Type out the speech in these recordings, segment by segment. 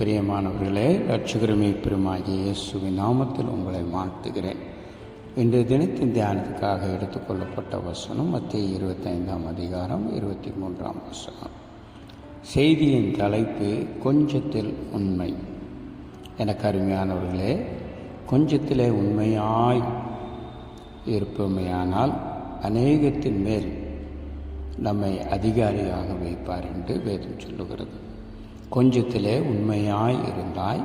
பிரியமானவர்களே, இரட்சகரும் மீட்பருமாகிய இயேசுவின் நாமத்தில் உங்களை வாழ்த்துகிறேன். இன்றைய தினத்தின் தியானத்துக்காக எடுத்துக்கொள்ளப்பட்ட வசனம் மத்தேயு 25 அதிகாரம் 23 வசனம். செய்தியின் தலைப்பு கொஞ்சத்தில் உண்மை. எனக்கு அருமையானவர்களே, கொஞ்சத்திலே உண்மையாய் இருப்பமையானால் அநேகத்தின் மேல் நம்மை அதிகாரியாக வைப்பார் என்று வேதம் சொல்லுகிறது. கொஞ்சத்திலே உண்மையாய் இருந்தாய்,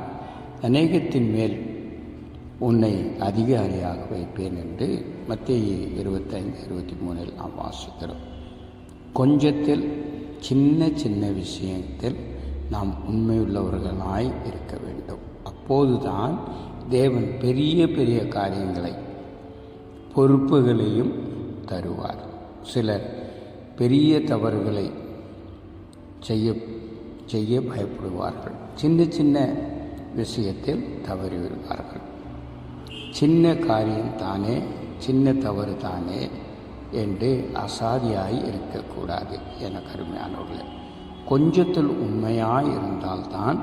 அநேகத்தின் மேல் உன்னை அதிகாரியாக வைப்பேன் என்று மத்தேயு 25:23 நாம் வாசிக்கிறோம். கொஞ்சத்தில் சின்ன சின்ன விஷயத்தில் நாம் உண்மையுள்ளவர்களாய் இருக்க வேண்டும். அப்போதுதான் தேவன் பெரிய பெரிய காரியங்களை பொறுப்புகளையும் தருவார். சிலர் பெரிய தவறுகளை செய்ய பயப்படுவார்கள். சின்ன சின்ன விஷயத்தில் தவறி வருவார்கள். சின்ன காரியம் தானே, சின்ன தவறு தானே என்று அசாதியாய் இருக்கக்கூடாது. என கருமையானவர்களே, கொஞ்சத்தில் உண்மையாய் இருந்தால்தான்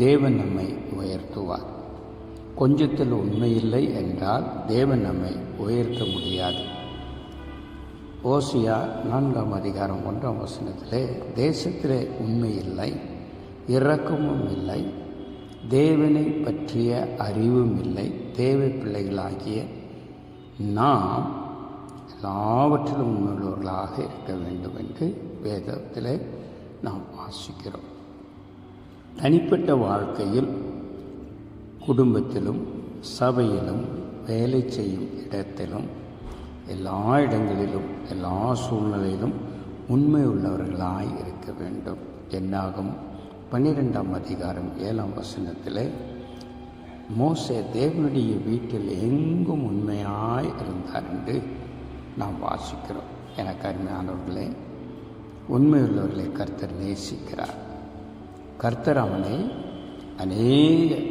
தேவன் நம்மை உயர்த்துவார். கொஞ்சத்தில் உண்மையில்லை என்றால் தேவன் நம்மை உயர்த்த முடியாது. ஓசியா 4 அதிகாரம் 1 வசனத்திலே, தேசத்திலே உண்மை இல்லை, இரக்கமும் இல்லை, தேவனை பற்றிய அறிவும் இல்லை, தேவ பிள்ளைகளாகிய நாம் எல்லாவற்றிலும் உண்மையுள்ளவர்களாக இருக்க வேண்டும் என்று வேதத்திலே நாம் வாசிக்கிறோம். தனிப்பட்ட வாழ்க்கையில், குடும்பத்திலும், சபையிலும், வேலை செய்யும் இடத்திலும், எல்லா இடங்களிலும், எல்லா சூழ்நிலையிலும் உண்மை உள்ளவர்களாய் இருக்க வேண்டும். என்னாகும் 12 அதிகாரம் 7 வசனத்திலே, மோசே தேவனுடைய வீட்டில் எங்கும் உண்மையாய் இருந்தார் என்று நாம் வாசிக்கிறோம். எனக்கு அருமையானவர்களே, உண்மையுள்ளவர்களை கர்த்தர் நேசிக்கிறார். கர்த்தர் அவனை அநேகருக்கு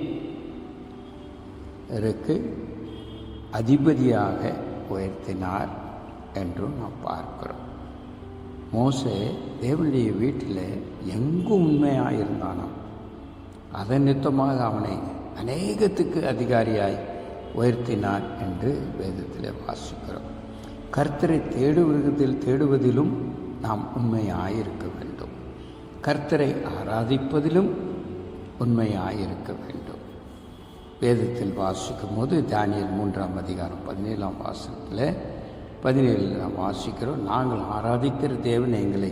அதிபதியாக உயர்த்தினார் என்றும் நாம் பார்க்கிறோம். மோசே தேவனுடைய வீட்டில் எங்கும் உண்மையாக இருந்தானாம். அதன் நிமித்தமாக அவனை அநேகத்துக்கு அதிகாரியாய் உயர்த்தினார் என்று வேதத்தில் வாசிக்கிறோம். கர்த்தரை தேடுவதிலும் நாம் உண்மையாயிருக்க வேண்டும். கர்த்தரை ஆராதிப்பதிலும் உண்மையாயிருக்க வேண்டும். வேதத்தில் வாசிக்கும் போது தானியேல் 3 அதிகாரம் 17 வசனத்தில் 17 நாம் வாசிக்கிறோம், நாங்கள் ஆராதிக்கிற தேவன் எங்களை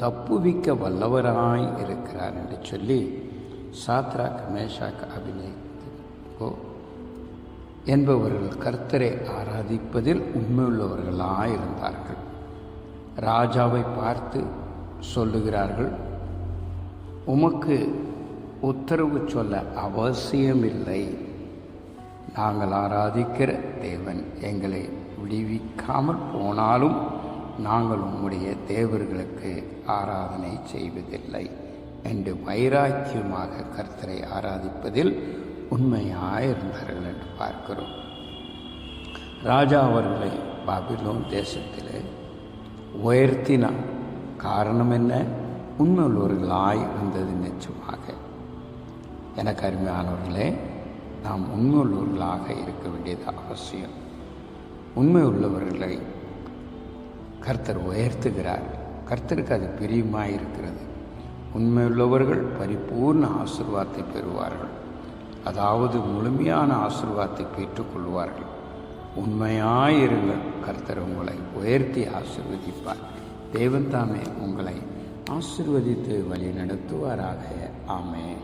தப்புவிக்க வல்லவராய் இருக்கிறார் என்று சொல்லி சாத்ராக், மேஷாக், அபினேகோ என்பவர்கள் கர்த்தரை ஆராதிப்பதில் உண்மையுள்ளவர்களாய் இருந்தார்கள். ராஜாவை பார்த்து சொல்லுகிறார்கள், உமக்கு உத்தரவு சொல்ல அவசியமில்லை, நாங்கள் ஆராதிக்கிற தேவன் எங்களை விடுவிக்காமல் போனாலும் நாங்கள் உம்முடைய தேவர்களுக்கு ஆராதனை செய்வதில்லை என்று வைராக்கியமாக கர்த்தரை ஆராதிப்பதில் உண்மையாயிருந்தார்கள் என்று பார்க்கிறோம். ராஜா அவர்களை பாபிலோன் தேசத்தில் உயர்த்தினார். காரணம் என்ன? உண்மை உள்ளவர்களாய் இருந்தது நிச்சயமாக. எனக்கு அருமையானவர்களே, நாம் உண்மை உள்ளவர்களாக இருக்க வேண்டியது அவசியம். உண்மை உள்ளவர்களை கர்த்தர் உயர்த்துகிறார். கர்த்தருக்கு அது பிரியமாக இருக்கிறது. உண்மையுள்ளவர்கள் பரிபூர்ண ஆசீர்வாதத்தை பெறுவார்கள். அதாவது முழுமையான ஆசீர்வாதத்தை பெற்றுக்கொள்வார்கள். உண்மையாயிருங்கள், கர்த்தர் உங்களை உயர்த்தி ஆசீர்வதிப்பார். தேவன் தாமே உங்களை ஆசீர்வதித்து வழி நடத்துவாராக. ஆமென்.